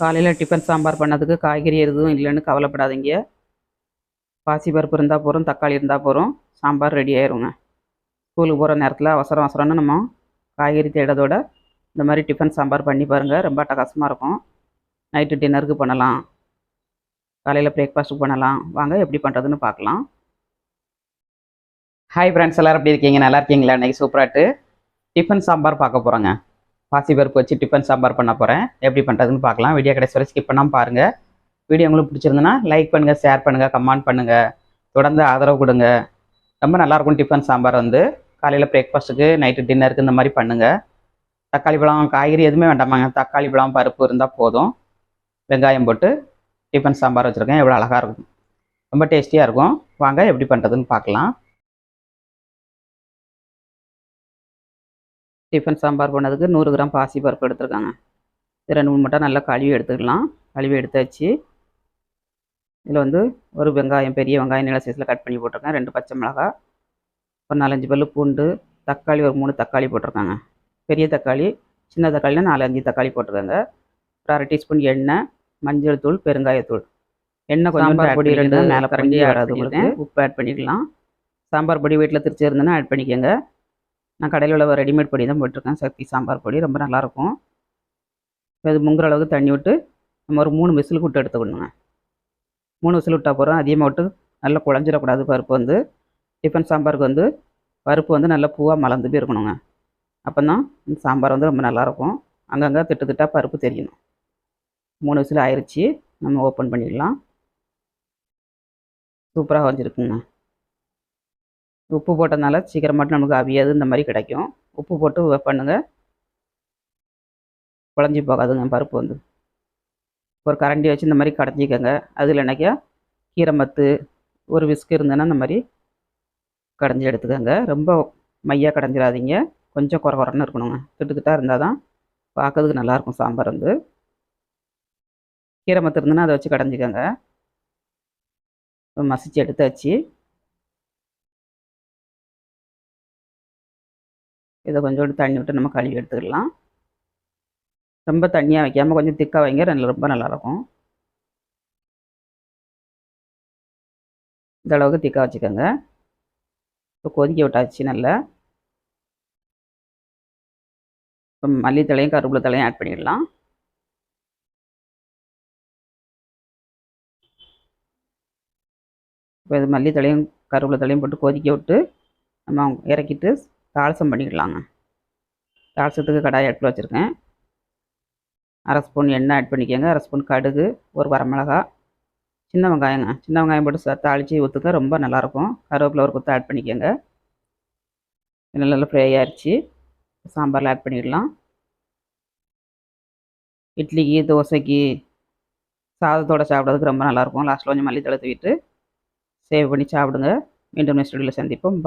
காலையில் டிஃபன் சாம்பார் பண்ணதுக்கு காய்கறி எதுவும் இல்லைன்னு கவலைப்படாதீங்க. பாசிப்பருப்பு இருந்தால் போதும், தக்காளி இருந்தால் போதும், சாம்பார் ரெடி ஆயிருங்க. ஸ்கூலுக்கு போகிற நேரத்தில் அவசரம் அவசரம்னு நம்ம காய்கறி தேடுறதோட இந்த மாதிரி டிஃபன் சாம்பார் பண்ணி பாருங்கள். ரொம்ப அட்டகாசமாக இருக்கும். நைட்டு டின்னருக்கு பண்ணலாம், காலையில் பிரேக்ஃபாஸ்ட்டுக்கு பண்ணலாம். வாங்க எப்படி பண்ணுறதுன்னு பார்க்கலாம். ஹாய் ஃப்ரெண்ட்ஸ், எல்லோரும் எப்படி இருக்கீங்க? நல்லா இருக்கீங்களா? இன்றைக்கி சூப்பராட்டு டிஃபன் சாம்பார் பார்க்க போகிறோங்க. பாசிப்பருப்பு வச்சு டிஃபன் சாம்பார் பண்ண போகிறேன். எப்படி பண்ணுறதுன்னு பார்க்கலாம். வீடியோ கடைசி வரை ஸ்கிப் பண்ணாமல் பாருங்கள். வீடியோ உங்களுக்கு பிடிச்சிருந்துன்னா லைக் பண்ணுங்கள், ஷேர் பண்ணுங்கள், கமெண்ட் பண்ணுங்கள், தொடர்ந்து ஆதரவு கொடுங்க. ரொம்ப நல்லாயிருக்கும். டிஃபன் சாம்பார் வந்து காலையில் பிரேக்ஃபாஸ்ட்டுக்கு, நைட்டு டின்னருக்கு இந்த மாதிரி பண்ணுங்கள். தக்காளி பழம், காய்கறி எதுவுமே வேண்டாமாங்க. தக்காளி பழம், பருப்பு இருந்தால் போதும். வெங்காயம் போட்டு டிஃபன் சாம்பார் வச்சுருக்கேன். எவ்வளோ அழகாக இருக்கும், ரொம்ப டேஸ்டியாக இருக்கும். வாங்க எப்படி பண்ணுறதுன்னு பார்க்கலாம். டிஃபன் சாம்பார் பண்ணதுக்கு 100 கிராம் பாசி பருப்பு எடுத்துருக்காங்க. இது 2-3 மட்டும் நல்லா கழுவி எடுத்துக்கலாம். கழுவி எடுத்தாச்சு. இதில் வந்து ஒரு வெங்காயம், பெரிய வெங்காயம் நீள சைஸில் கட் பண்ணி போட்டிருக்கேன். 2 பச்சை மிளகாய், ஒரு 4-5 பல்லு பூண்டு, தக்காளி ஒரு 3 தக்காளி போட்டிருக்காங்க. பெரிய தக்காளி, சின்ன தக்காளினா 4-5 தக்காளி போட்டிருக்காங்க. ஒரு 1/2 டீஸ்பூன் எண்ணெய், மஞ்சள் தூள், பெருங்காயத்தூள். எண்ணெய் கொஞ்சம் சாம்பார் பொடி 2 மேலே கரண்டி வராது உங்களுக்கு. உப்பு ஆட் பண்ணிக்கலாம். சாம்பார் பொடி வீட்டில் திரிச்சு இருந்தேன்னா ஆட் பண்ணிக்கோங்க. நான் கடையில் உள்ள ரெடிமேட் பொடி தான் போட்டிருக்கேன். சக்தி சாம்பார் பொடி ரொம்ப நல்லாயிருக்கும். இது முங்குற அளவுக்கு தண்ணி விட்டு நம்ம ஒரு 3 விசிலுக்கு விட்டு எடுத்துக்கணுங்க. 3 விசில் விட்டால் போகிறோம். அதிகமாக விட்டு நல்லா குழஞ்சிடக்கூடாது. பருப்பு வந்து டிஃபன் சாம்பாருக்கு வந்து பருப்பு வந்து நல்லா பூவாக மலர்ந்து போய் இருக்கணுங்க. அப்போ தான் இந்த சாம்பார் வந்து ரொம்ப நல்லாயிருக்கும். அங்கங்கே திட்டு திட்டாக பருப்பு தெரியணும். 3 விசில் ஆயிடுச்சு. நம்ம ஓப்பன் பண்ணிடலாம். சூப்பராக வஞ்சிருக்குங்க. உப்பு போட்டதுனால சீக்கிரமாட்டு நமக்கு அவியாது இந்த மாதிரி கிடைக்கும். உப்பு போட்டு பண்ணுங்கள், குழஞ்சி போகாதுங்க பருப்பு வந்து. ஒரு கரண்டி வச்சு இந்த மாதிரி கடைஞ்சிக்கோங்க. அதில் என்னைக்கா கீரை மத்து, ஒரு விஸ்க் இருந்ததுன்னா இந்த மாதிரி கடைஞ்சி எடுத்துக்கோங்க. ரொம்ப மையாக கடைஞ்சிடாதீங்க, கொஞ்சம் குறன்னு இருக்கணுங்க. திட்டுக்கிட்டாக இருந்தால் தான் பார்க்கறதுக்கு நல்லாயிருக்கும் சாம்பார் வந்து. கீரை மத்து இருந்ததுன்னா அதை வச்சு கடைஞ்சிக்கோங்க. மசிச்சு எடுத்தாச்சு. இதை கொஞ்சோண்டு தண்ணி விட்டு நம்ம கழுவி எடுத்துக்கலாம். ரொம்ப தண்ணியாக வைக்காமல் கொஞ்சம் திக்காக வைங்க, ரொம்ப நல்லாயிருக்கும். இந்த அளவுக்கு திக்காக வச்சுக்கோங்க. இப்போ கொதிக்க விட்டாச்சு நல்லா. இப்போ மல்லித்தலையும் கருவேப்பிலை தலையும் ஆட் பண்ணிடலாம். இப்போ இது மல்லித்தலையும் கருவேப்பிலை தலையும் போட்டு கொதிக்க விட்டு நம்ம இறக்கிட்டு தாளசம் பண்ணிக்கலாங்க. தாளசத்துக்கு கடாய் அடுப்பில் வச்சுருக்கேன். 1/2 ஸ்பூன் எண்ணெய் ஆட் பண்ணிக்கோங்க. 1/2 ஸ்பூன் கடுகு, ஒரு வரமிளகா, சின்ன வெங்காயங்க. சின்ன வெங்காயம் போட்டு தாளித்து ஊற்றுக்க ரொம்ப நல்லாயிருக்கும். கருவேப்பிலை ஒரு கொத்து ஆட் பண்ணிக்கோங்க. நல்லா ஃப்ரை ஆயிடுச்சு. சாம்பாரில் ஆட் பண்ணிடலாம். இட்லிக்கு, தோசைக்கு, சாதத்தோடு சாப்பிட்றதுக்கு ரொம்ப நல்லாயிருக்கும். லாஸ்ட்டில் கொஞ்சம் மல்லித்தலை தூவிட்டு சேவ் பண்ணி சாப்பிடுங்க. மீண்டும் நெக்ஸ்ட் வீடியோவில் சந்திப்போம்.